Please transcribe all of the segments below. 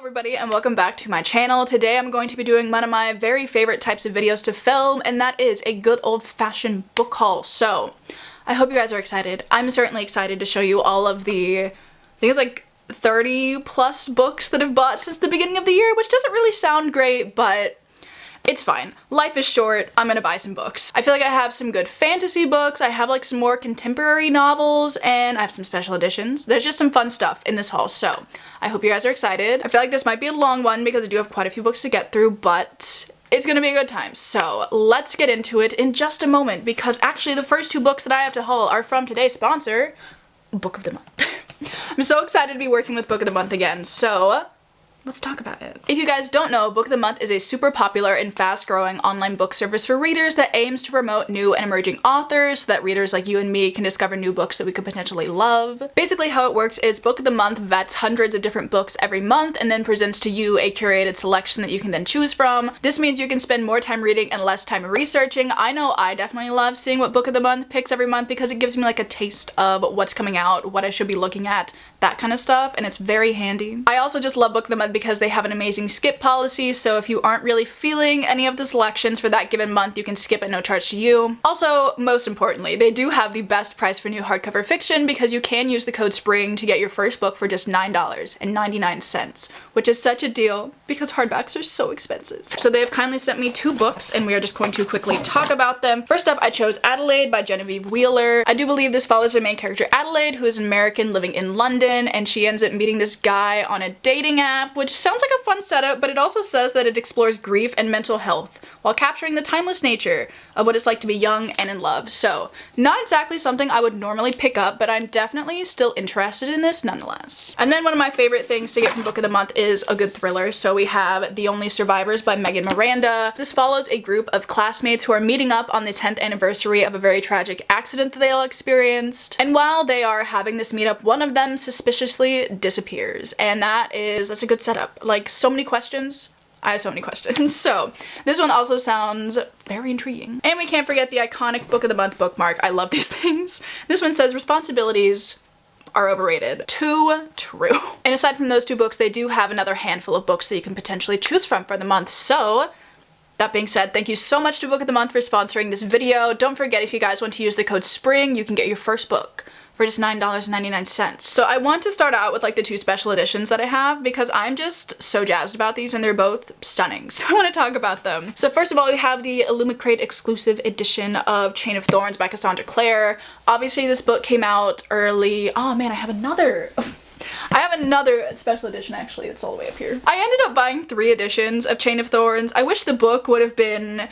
Everybody, and welcome back to my channel. Today I'm going to be doing one of my very favorite types of videos to film, and that is a good old-fashioned book haul. So I hope you guys are excited. I'm certainly excited to show you all of the, I think it's like 30 plus books that I've bought since the beginning of the year, which doesn't really sound great, but it's fine. Life is short. I'm gonna buy some books. I feel like I have some good fantasy books, I have like some more contemporary novels, and I have some special editions. There's just some fun stuff in this haul, so I hope you guys are excited. I feel like this might be a long one because I do have quite a few books to get through, but it's gonna be a good time. So let's get into it in just a moment, because actually the first two books that I have to haul are from today's sponsor, Book of the Month. I'm so excited to be working with Book of the Month again, so let's talk about it. If you guys don't know, Book of the Month is a super popular and fast-growing online book service for readers that aims to promote new and emerging authors so that readers like you and me can discover new books that we could potentially love. Basically how it works is Book of the Month vets hundreds of different books every month and then presents to you a curated selection that you can then choose from. This means you can spend more time reading and less time researching. I know I definitely love seeing what Book of the Month picks every month because it gives me like a taste of what's coming out, what I should be looking at, that kind of stuff, and it's very handy. I also just love Book of the Month because they have an amazing skip policy, so if you aren't really feeling any of the selections for that given month, you can skip at no charge to you. Also, most importantly, they do have the best price for new hardcover fiction because you can use the code SPRING to get your first book for just $9.99, which is such a deal because hardbacks are so expensive. So they have kindly sent me two books and we are just going to quickly talk about them. First up, I chose Adelaide by Genevieve Wheeler. I do believe this follows the main character Adelaide, who is an American living in London, and she ends up meeting this guy on a dating app, which sounds like a fun setup, but it also says that it explores grief and mental health while capturing the timeless nature of what it's like to be young and in love. So not exactly something I would normally pick up, but I'm definitely still interested in this nonetheless. And then one of my favorite things to get from Book of the Month is a good thriller. So we have The Only Survivors by Megan Miranda. This follows a group of classmates who are meeting up on the 10th anniversary of a very tragic accident that they all experienced. And while they are having this meetup, one of them suspiciously disappears. And that's a good setup. Like, so many questions. I have so many questions. So this one also sounds very intriguing. And we can't forget the iconic Book of the Month bookmark. I love these things. This one says responsibilities are overrated. Too true. And aside from those two books, they do have another handful of books that you can potentially choose from for the month. So that being said, thank you so much to Book of the Month for sponsoring this video. Don't forget, if you guys want to use the code SPRING, you can get your first book for just $9.99. So I want to start out with like the two special editions that I have because I'm just so jazzed about these and they're both stunning. So I want to talk about them. So first of all, we have the Illumicrate exclusive edition of Chain of Thorns by Cassandra Clare. Obviously this book came out early. Oh man, I have another special edition actually that's all the way up here. I ended up buying 3 editions of Chain of Thorns. I wish the book would have been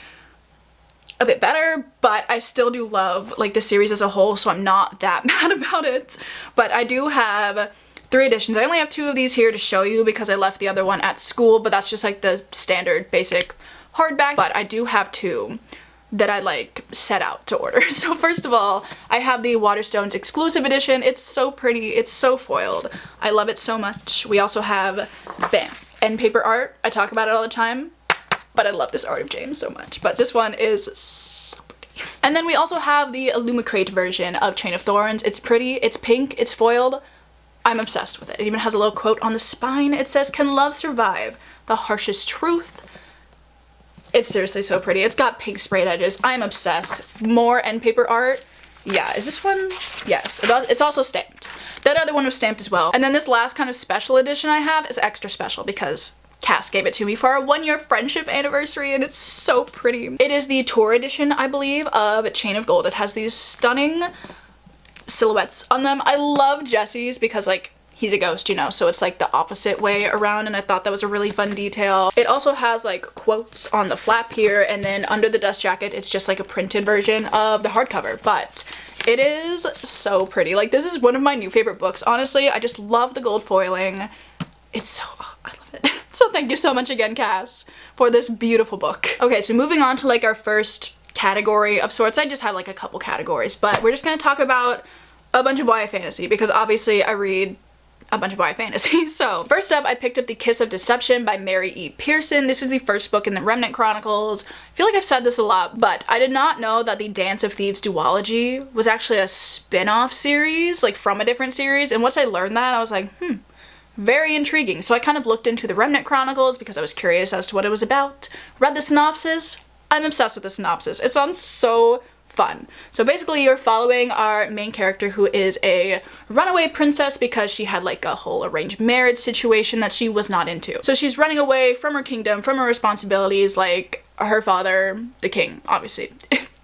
a bit better, but I still do love like the series as a whole, so I'm not that mad about it. But I do have 3 editions. I only have 2 of these here to show you because I left the other one at school, but that's just like the standard basic hardback. But I do have 2 that I like set out to order. So first of all, I have the Waterstones exclusive edition. It's so pretty, it's so foiled. I love it so much. We also have, bam, end paper art. I talk about it all the time, but I love this art of James so much. But this one is so pretty. And then we also have the Illumicrate version of Chain of Thorns. It's pretty, it's pink, it's foiled. I'm obsessed with it. It even has a little quote on the spine. It says, "Can love survive the harshest truth?" It's seriously so pretty. It's got pink sprayed edges. I'm obsessed. More end paper art. Yeah, is this one? Yes, it's also stamped. That other one was stamped as well. And then this last kind of special edition I have is extra special because Cass gave it to me for our 1-year friendship anniversary and it's so pretty. It is the tour edition, I believe, of Chain of Gold. It has these stunning silhouettes on them. I love Jesse's because like he's a ghost, you know, so it's like the opposite way around, and I thought that was a really fun detail. It also has like quotes on the flap here, and then under the dust jacket it's just like a printed version of the hardcover, but it is so pretty. Like, this is one of my new favorite books, honestly. I just love the gold foiling. It's so, oh, I love it. So thank you so much again, Cass, for this beautiful book. Okay, so moving on to like our first category of sorts. I just have like a couple categories, but we're just gonna talk about a bunch of YA fantasy because obviously I read a bunch of YA fantasy. So first up, I picked up The Kiss of Deception by Mary E. Pearson. This is the first book in the Remnant Chronicles. I feel like I've said this a lot, but I did not know that the Dance of Thieves duology was actually a spin-off series, like from a different series. And once I learned that, I was like, very intriguing. So I kind of looked into the Remnant Chronicles because I was curious as to what it was about. Read the synopsis. I'm obsessed with the synopsis. It sounds so fun. So basically you're following our main character, who is a runaway princess because she had like a whole arranged marriage situation that she was not into. So she's running away from her kingdom, from her responsibilities. Like, her father, the king, obviously,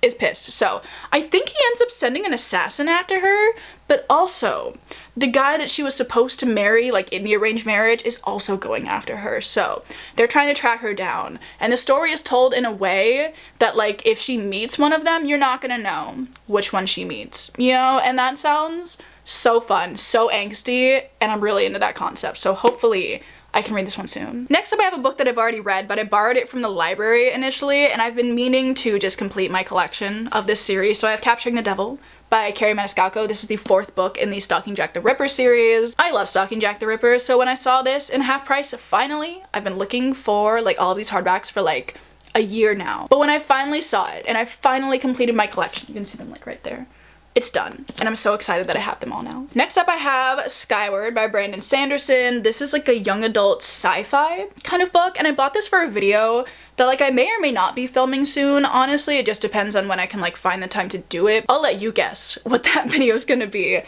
is pissed. So I think he ends up sending an assassin after her, but also the guy that she was supposed to marry, like in the arranged marriage, is also going after her. So they're trying to track her down. And the story is told in a way that, like, if she meets one of them, you're not gonna know which one she meets, you know? And that sounds so fun, so angsty, and I'm really into that concept. So hopefully I can read this one soon. Next up, I have a book that I've already read, but I borrowed it from the library initially, and I've been meaning to just complete my collection of this series. So I have Capturing the Devil by Carrie Maniscalco. This is the 4th book in the Stalking Jack the Ripper series. I love Stalking Jack the Ripper, so when I saw this in half price, finally, I've been looking for like all of these hardbacks for like a year now. But when I finally saw it and I finally completed my collection, you can see them like right there. It's done, and I'm so excited that I have them all now. Next up, I have Skyward by Brandon Sanderson. This is like a young adult sci-fi kind of book, and I bought this for a video that like I may or may not be filming soon. Honestly, it just depends on when I can like find the time to do it. I'll let you guess what that video is gonna be.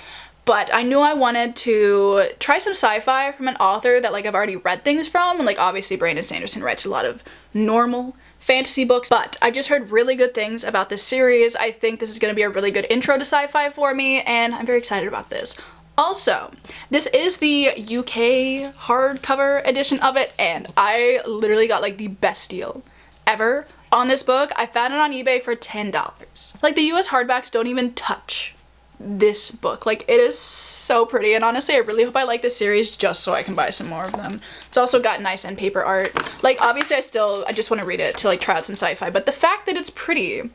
But I knew I wanted to try some sci-fi from an author that like I've already read things from, and like obviously Brandon Sanderson writes a lot of normal fantasy books, but I've just heard really good things about this series. I think this is going to be a really good intro to sci-fi for me, and I'm very excited about this. Also, this is the UK hardcover edition of it, and I literally got like the best deal ever on this book. I found it on eBay for $10. Like, the US hardbacks don't even touch this book. Like, it is so pretty, and honestly I really hope I like this series just so I can buy some more of them. It's also got nice end paper art. Like, obviously I just want to read it to like try out some sci-fi, but the fact that it's pretty,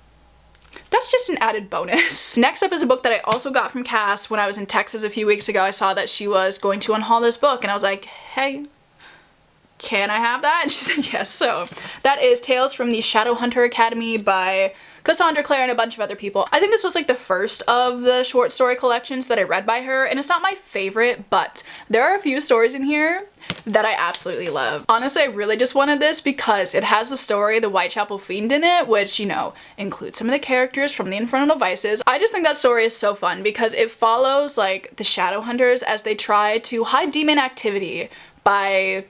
that's just an added bonus. Next up is a book that I also got from Cass when I was in Texas a few weeks ago. I saw that she was going to unhaul this book, and I was like, hey, can I have that? And she said yes. So that is Tales from the Shadowhunter Academy by Cassandra Clare and a bunch of other people. I think this was like the first of the short story collections that I read by her, and it's not my favorite, but there are a few stories in here that I absolutely love. Honestly, I really just wanted this because it has the story The Whitechapel Fiend in it, which, you know, includes some of the characters from the Infernal Devices. I just think that story is so fun because it follows like the Shadowhunters as they try to hide demon activity by,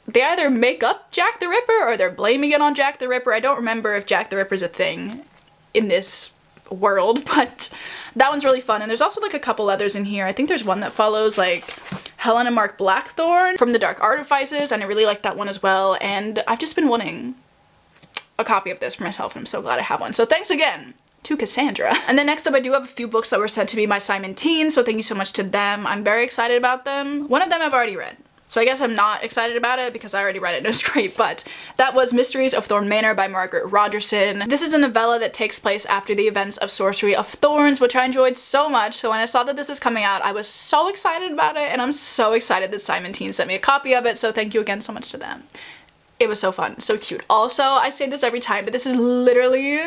they either make up Jack the Ripper or they're blaming it on Jack the Ripper. I don't remember if Jack the Ripper's a thing in this world, but that one's really fun. And there's also like a couple others in here. I think there's one that follows like Helen and Mark Blackthorn from The Dark Artifices, and I really like that one as well. And I've just been wanting a copy of this for myself, and I'm so glad I have one. So thanks again to Cassandra. And then next up, I do have a few books that were sent to me by Simon Teen, so thank you so much to them. I'm very excited about them. One of them I've already read, so I guess I'm not excited about it because I already read it and it was great, but that was Mysteries of Thorn Manor by Margaret Rogerson. This is a novella that takes place after the events of Sorcery of Thorns, which I enjoyed so much. So when I saw that this is coming out, I was so excited about it, and I'm so excited that Simon Teen sent me a copy of it, so thank you again so much to them. It was so fun, so cute. Also, I say this every time, but this is literally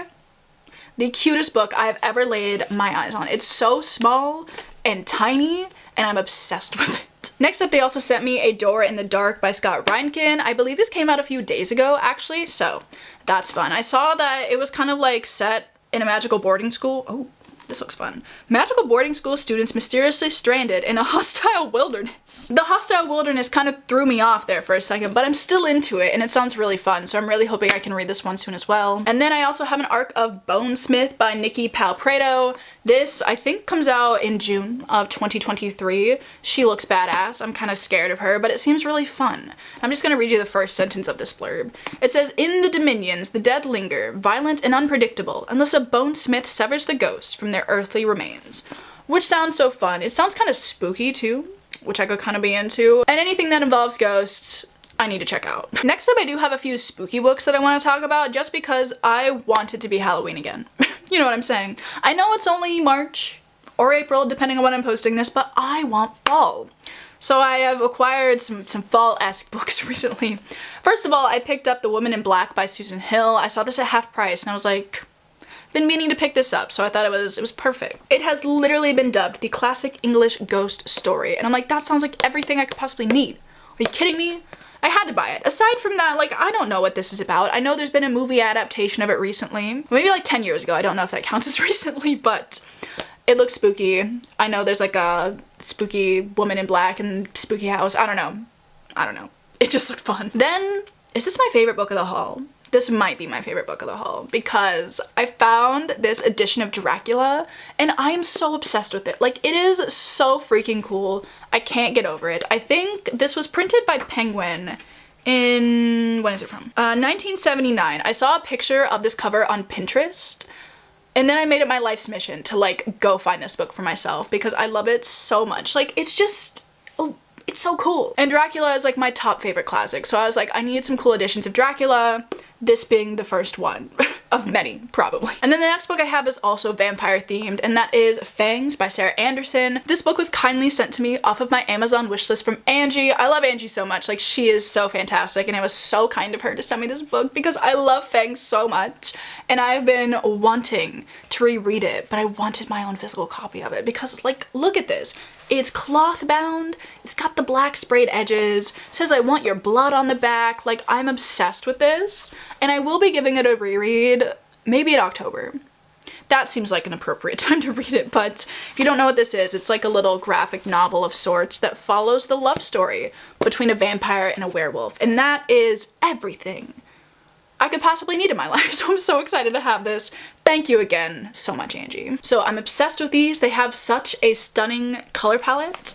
the cutest book I've ever laid my eyes on. It's so small and tiny, and I'm obsessed with it. Next up, they also sent me A Door in the Dark by Scott Reinken. I believe this came out a few days ago, actually, so that's fun. I saw that it was kind of like set in a magical boarding school. Oh, this looks fun. Magical boarding school students mysteriously stranded in a hostile wilderness. The hostile wilderness kind of threw me off there for a second, but I'm still into it, and it sounds really fun, so I'm really hoping I can read this one soon as well. And then I also have an arc of Bonesmith by Nikki Palprado. This, I think, comes out in June of 2023. She looks badass. I'm kind of scared of her, but it seems really fun. I'm just gonna read you the first sentence of this blurb. It says, "In the Dominions, the dead linger, violent and unpredictable, unless a bonesmith severs the ghosts from their earthly remains." Which sounds so fun. It sounds kind of spooky too, which I could kind of be into. And anything that involves ghosts, I need to check out. Next up, I do have a few spooky books that I want to talk about just because I want it to be Halloween again. You know what I'm saying? I know it's only March or April, depending on when I'm posting this, but I want fall. So I have acquired some fall-esque books recently. First of all, I picked up The Woman in Black by Susan Hill. I saw this at half price and I was like, been meaning to pick this up, so I thought it was perfect. It has literally been dubbed the classic English ghost story, and I'm like, that sounds like everything I could possibly need. you kidding me? I had to buy it. Aside from that, like, I don't know what this is about. I know there's been a movie adaptation of it recently. Maybe like 10 years ago. I don't know if that counts as recently, but it looks spooky. I know there's like a spooky woman in black and spooky house. I don't know. It just looked fun. Then, is this my favorite book of the haul? This might be my favorite book of the haul because I found this edition of Dracula and I am so obsessed with it. Like, it is so freaking cool. I can't get over it. I think this was printed by Penguin in, when is it from? 1979. I saw a picture of this cover on Pinterest and then I made it my life's mission to like go find this book for myself because I love it so much. Like, it's just, oh, it's so cool. And Dracula is like my top favorite classic. So I was like, I need some cool editions of Dracula. This being the first one of many, probably. And then the next book I have is also vampire themed, and that is Fangs by Sarah Anderson. This book was kindly sent to me off of my Amazon wishlist from Angie. I love Angie so much. Like, she is so fantastic, and it was so kind of her to send me this book because I love Fangs so much. And I've been wanting to reread it, but I wanted my own physical copy of it because, like, look at this. It's cloth bound, it's got the black sprayed edges, says I want your blood on the back. Like, I'm obsessed with this, and I will be giving it a reread maybe in October. That seems like an appropriate time to read it, but if you don't know what this is, it's like a little graphic novel of sorts that follows the love story between a vampire and a werewolf, and that is everything I could possibly need in my life, so I'm so excited to have this. Thank you again so much, Angie. So I'm obsessed with these. They have such a stunning color palette,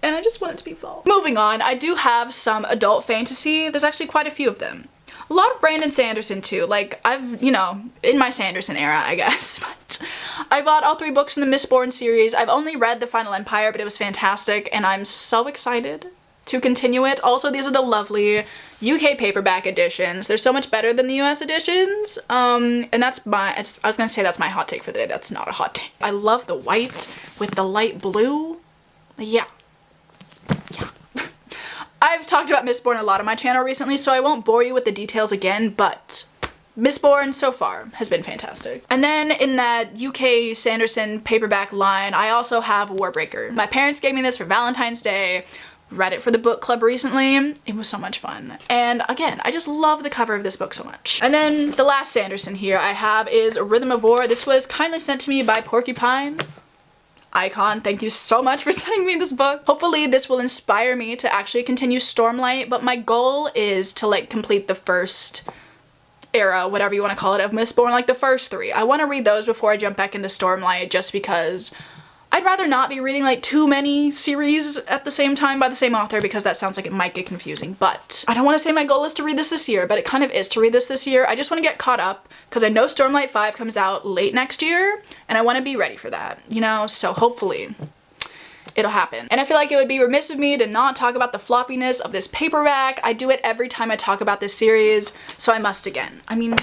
and I just want it to be fall. Moving on, I do have some adult fantasy. There's actually quite a few of them. A lot of Brandon Sanderson too. Like, I've, you know, in my Sanderson era, I guess, but I bought all 3 books in the Mistborn series. I've only read The Final Empire, but it was fantastic, and I'm so excited to continue it. Also, these are the lovely UK paperback editions. They're so much better than the US editions. And that's my, I was gonna say that's my hot take for the day. That's not a hot take. I love the white with the light blue. Yeah. I've talked about Mistborn a lot on my channel recently, so I won't bore you with the details again, but Mistborn so far has been fantastic. And then in that UK Sanderson paperback line, I also have Warbreaker. My parents gave me this for Valentine's Day. Read it for the book club recently. It was so much fun. And again, I just love the cover of this book so much. And then the last Sanderson here I have is Rhythm of War. This was kindly sent to me by Porcupine Icon. Thank you so much for sending me this book. Hopefully this will inspire me to actually continue Stormlight, but my goal is to like complete the first era, whatever you want to call it, of Mistborn, like the first 3. I want to read those before I jump back into Stormlight just because I'd rather not be reading like too many series at the same time by the same author because that sounds like it might get confusing. But I don't want to say my goal is to read this year, but it kind of is to read this year. I just want to get caught up because I know Stormlight 5 comes out late next year and I want to be ready for that, you know? So hopefully it'll happen. And I feel like it would be remiss of me to not talk about the floppiness of this paperback. I do it every time I talk about this series, so I must again. I mean,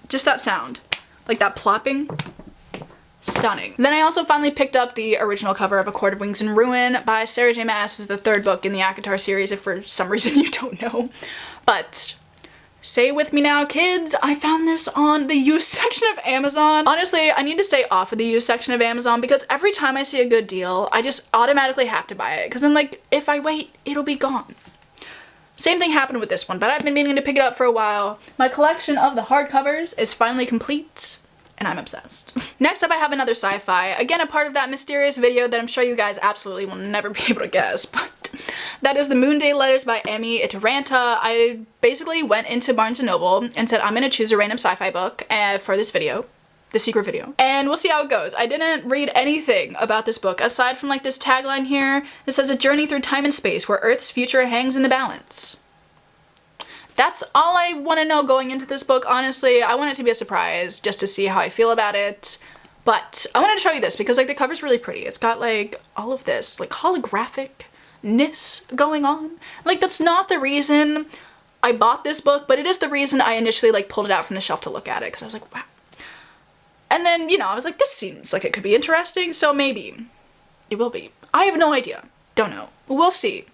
just that sound, like that plopping. Stunning. Then I also finally picked up the original cover of A Court of Wings and Ruin by Sarah J. Maas. This is the 3rd book in the ACOTAR series if for some reason you don't know. But say with me now, kids, I found this on the used section of Amazon. Honestly, I need to stay off of the used section of Amazon because every time I see a good deal, I just automatically have to buy it because I'm like, if I wait, it'll be gone. Same thing happened with this one, but I've been meaning to pick it up for a while. My collection of the hardcovers is finally complete, and I'm obsessed. Next up I have another sci-fi, again a part of that mysterious video that I'm sure you guys absolutely will never be able to guess, but that is the Moonday Letters by Emmy Itaranta. I basically went into Barnes & Noble and said I'm gonna choose a random sci-fi book for this video, the secret video, and we'll see how it goes. I didn't read anything about this book aside from like this tagline here that says a journey through time and space where Earth's future hangs in the balance. That's all I want to know going into this book, honestly. I want it to be a surprise just to see how I feel about it. But I wanted to show you this because like the cover's really pretty. It's got like all of this like holographicness going on. Like that's not the reason I bought this book, but it is the reason I initially like pulled it out from the shelf to look at it because I was like, wow. And then, you know, I was like, this seems like it could be interesting, so maybe it will be. I have no idea. Don't know. We'll see.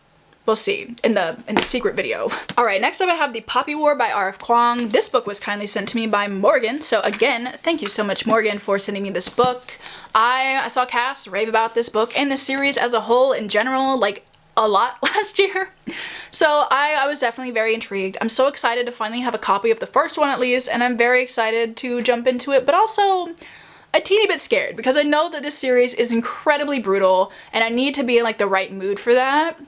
We'll see in the secret video. All right, next up I have The Poppy War by R.F. Kuang. This book was kindly sent to me by Morgan, so again, thank you so much, Morgan, for sending me this book. I saw Cass rave about this book and the series as a whole in general. Like, a lot last year. So I was definitely very intrigued. I'm so excited to finally have a copy of the first one at least, and I'm very excited to jump into it, but also a teeny bit scared because I know that this series is incredibly brutal and I need to be in like the right mood for that.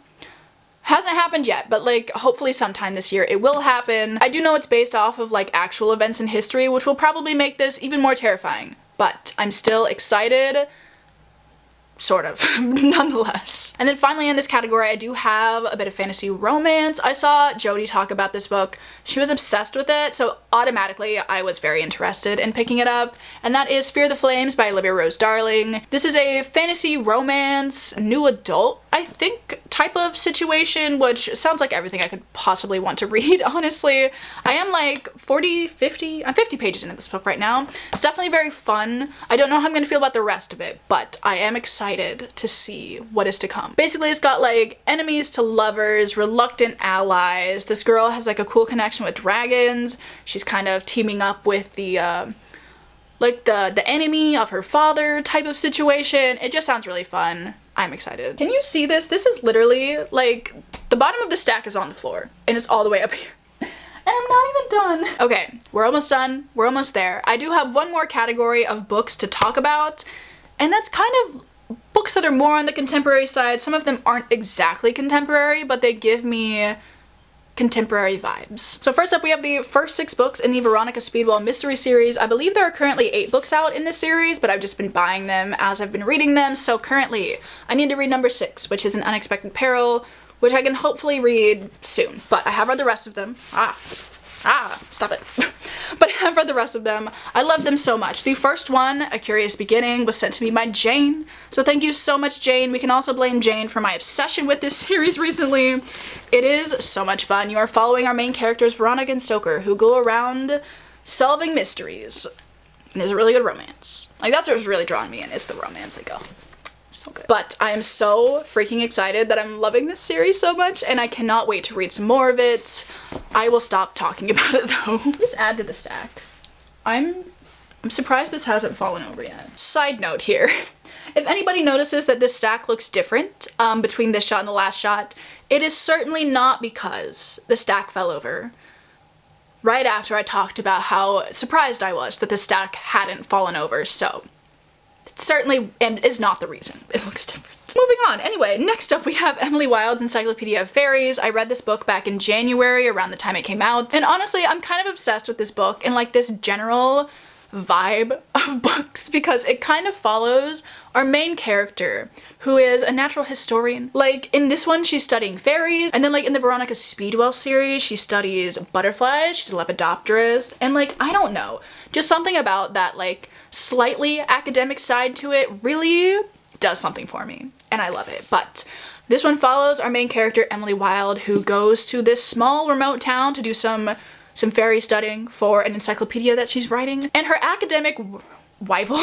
Hasn't happened yet, but like hopefully sometime this year it will happen. I do know it's based off of like actual events in history, which will probably make this even more terrifying, but I'm still excited. Sort of, nonetheless. And then finally in this category, I do have a bit of fantasy romance. I saw Jody talk about this book. She was obsessed with it, so automatically I was very interested in picking it up, and that is Fear the Flames by Olivia Rose Darling. This is a fantasy romance, new adult, I think, type of situation, which sounds like everything I could possibly want to read, honestly. I am like 50 pages into this book right now. It's definitely very fun. I don't know how I'm gonna feel about the rest of it, but I am excited to see what is to come. Basically, it's got like enemies to lovers, reluctant allies. This girl has like a cool connection with dragons. She's kind of teaming up with the like the enemy of her father type of situation. It just sounds really fun. I'm excited. Can you see this? This is literally like the bottom of the stack is on the floor and it's all the way up here. And I'm not even done. Okay, we're almost done. We're almost there. I do have one more category of books to talk about, and that's kind of books that are more on the contemporary side. Some of them aren't exactly contemporary, but they give me contemporary vibes. So first up, we have the first 6 books in the Veronica Speedwell mystery series. I believe there are currently 8 books out in this series, but I've just been buying them as I've been reading them. So currently, I need to read number 6, which is An Unexpected Peril, which I can hopefully read soon. But I have read the rest of them. Stop it. But I have read the rest of them. I love them so much. The first one, A Curious Beginning, was sent to me by Jane. So thank you so much, Jane. We can also blame Jane for my obsession with this series recently. It is so much fun. You are following our main characters, Veronica and Stoker, who go around solving mysteries. And there's a really good romance. Like, that's what's really drawing me in, is the romance. Like, oh, so good. But I am so freaking excited that I'm loving this series so much, and I cannot wait to read some more of it. I will stop talking about it though. Just add to the stack. I'm surprised this hasn't fallen over yet. Side note here. If anybody notices that this stack looks different between this shot and the last shot, it is certainly not because the stack fell over right after I talked about how surprised I was that the stack hadn't fallen over, so it certainly is not the reason it looks different. Moving on. Anyway, next up we have Emily Wilde's Encyclopedia Fairies. I read this book back in January, around the time it came out, and honestly, I'm kind of obsessed with this book and like this general vibe of books because it kind of follows our main character, who is a natural historian. Like, in this one, she's studying fairies, and then like in the Veronica Speedwell series, she studies butterflies, she's a lepidopterist, and like, I don't know, just something about that like slightly academic side to it really does something for me, and I love it. But this one follows our main character, Emily Wilde, who goes to this small remote town to do some fairy studying for an encyclopedia that she's writing, and her academic rival,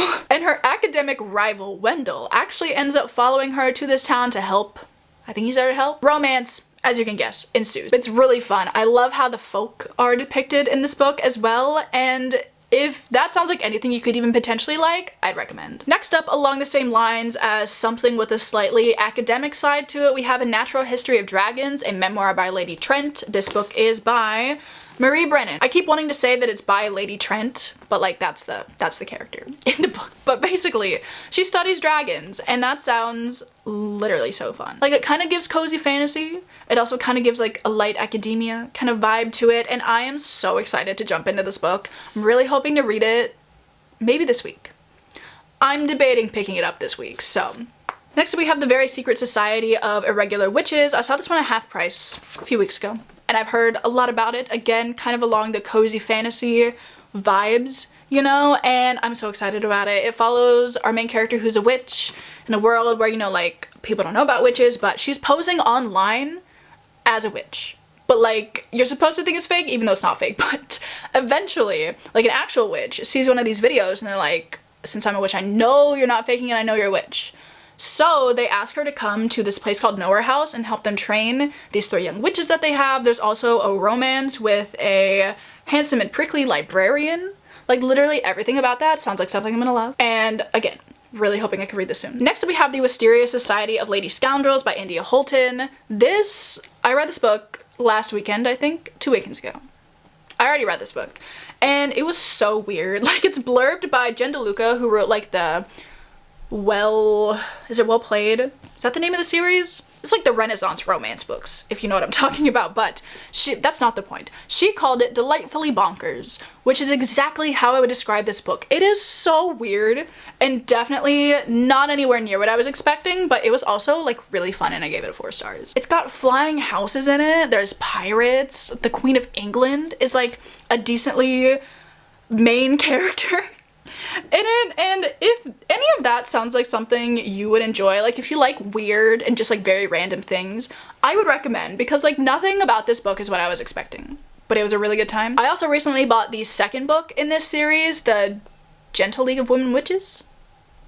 Wendell, actually ends up following her to this town to help. I think he's there to help. Romance, as you can guess, ensues. It's really fun. I love how the folk are depicted in this book as well, and if that sounds like anything you could even potentially like, I'd recommend. Next up, along the same lines as something with a slightly academic side to it, we have A Natural History of Dragons, a memoir by Lady Trent. This book is by Marie Brennan. I keep wanting to say that it's by Lady Trent, but like that's the character in the book. But basically, she studies dragons, and that sounds literally so fun. Like, it kind of gives cozy fantasy. It also kind of gives like a light academia kind of vibe to it, and I am so excited to jump into this book. I'm really hoping to read it maybe this week. I'm debating picking it up this week, so. Next up we have The Very Secret Society of Irregular Witches. I saw this one at half price a few weeks ago, and I've heard a lot about it. Again, kind of along the cozy fantasy vibes, you know, and I'm so excited about it. It follows our main character, who's a witch, in a world where, you know, like, people don't know about witches, but she's posing online as a witch. But like, you're supposed to think it's fake, even though it's not fake, but eventually, like, an actual witch sees one of these videos and they're like, since I'm a witch, I know you're not faking it, I know you're a witch. So they ask her to come to this place called Nowhere House and help them train these 3 young witches that they have. There's also a romance with a handsome and prickly librarian. Like, literally everything about that sounds like something I'm gonna love. And again, really hoping I can read this soon. Next up we have the Wisteria Society of Lady Scoundrels by India Holton. I read this book last weekend, I think, 2 weekends ago. I already read this book, and it was so weird. Like, it's blurbed by Jen DeLuca, who wrote like the is it Well Played? Is that the name of the series? It's like the Renaissance romance books, if you know what I'm talking about, but that's not the point. She called it delightfully bonkers, which is exactly how I would describe this book. It is so weird and definitely not anywhere near what I was expecting, but it was also like really fun and I gave it 4 stars. It's got flying houses in it, there's pirates, the Queen of England is like a decently main character in it, and if any of that sounds like something you would enjoy, like if you like weird and just like very random things, I would recommend, because like nothing about this book is what I was expecting, but it was a really good time. I also recently bought the second book in this series, the Gentle League of Women Witches.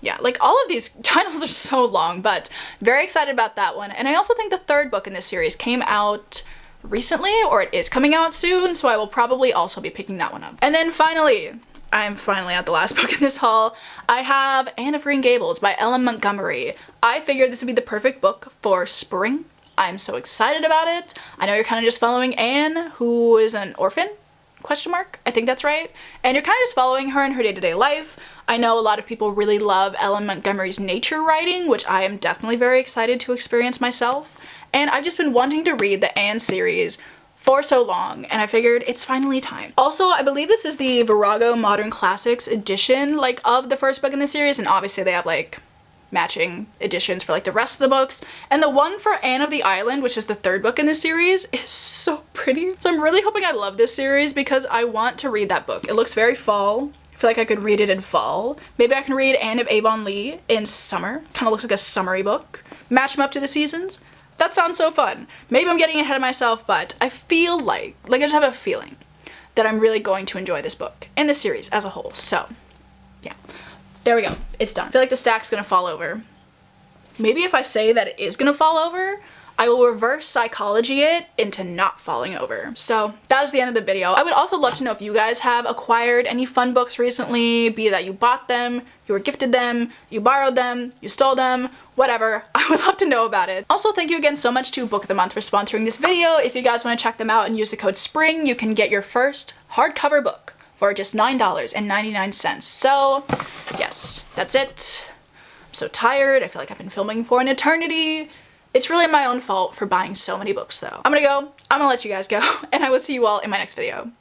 Yeah, like all of these titles are so long, but very excited about that one. And I also think the third book in this series came out recently, or it is coming out soon, so I will probably also be picking that one up. And then finally, I'm finally at the last book in this haul. I have Anne of Green Gables by Ellen Montgomery. I figured this would be the perfect book for spring. I'm so excited about it. I know you're kind of just following Anne, who is an orphan? Question mark? I think that's right. And you're kind of just following her in her day-to-day life. I know a lot of people really love Ellen Montgomery's nature writing, which I am definitely very excited to experience myself. And I've just been wanting to read the Anne series for so long, and I figured it's finally time. Also, I believe this is the Virago Modern Classics edition, like, of the first book in the series, and obviously they have, like, matching editions for, like, the rest of the books. And the one for Anne of the Island, which is the third book in this series, is so pretty. So I'm really hoping I love this series because I want to read that book. It looks very fall. I feel like I could read it in fall. Maybe I can read Anne of Avonlea in summer. Kind of looks like a summery book. Match them up to the seasons. That sounds so fun. Maybe I'm getting ahead of myself, but I feel like I just have a feeling that I'm really going to enjoy this book and this series as a whole. So, yeah. There we go. It's done. I feel like the stack's gonna fall over. Maybe if I say that it is gonna fall over, I will reverse psychology it into not falling over. So that is the end of the video. I would also love to know if you guys have acquired any fun books recently, be that you bought them, you were gifted them, you borrowed them, you stole them, whatever. I would love to know about it. Also, thank you again so much to Book of the Month for sponsoring this video. If you guys want to check them out and use the code SPRING, you can get your first hardcover book for just $9.99. So yes, that's it. I'm so tired. I feel like I've been filming for an eternity. It's really my own fault for buying so many books though. I'm gonna go, I'm gonna let you guys go, and I will see you all in my next video.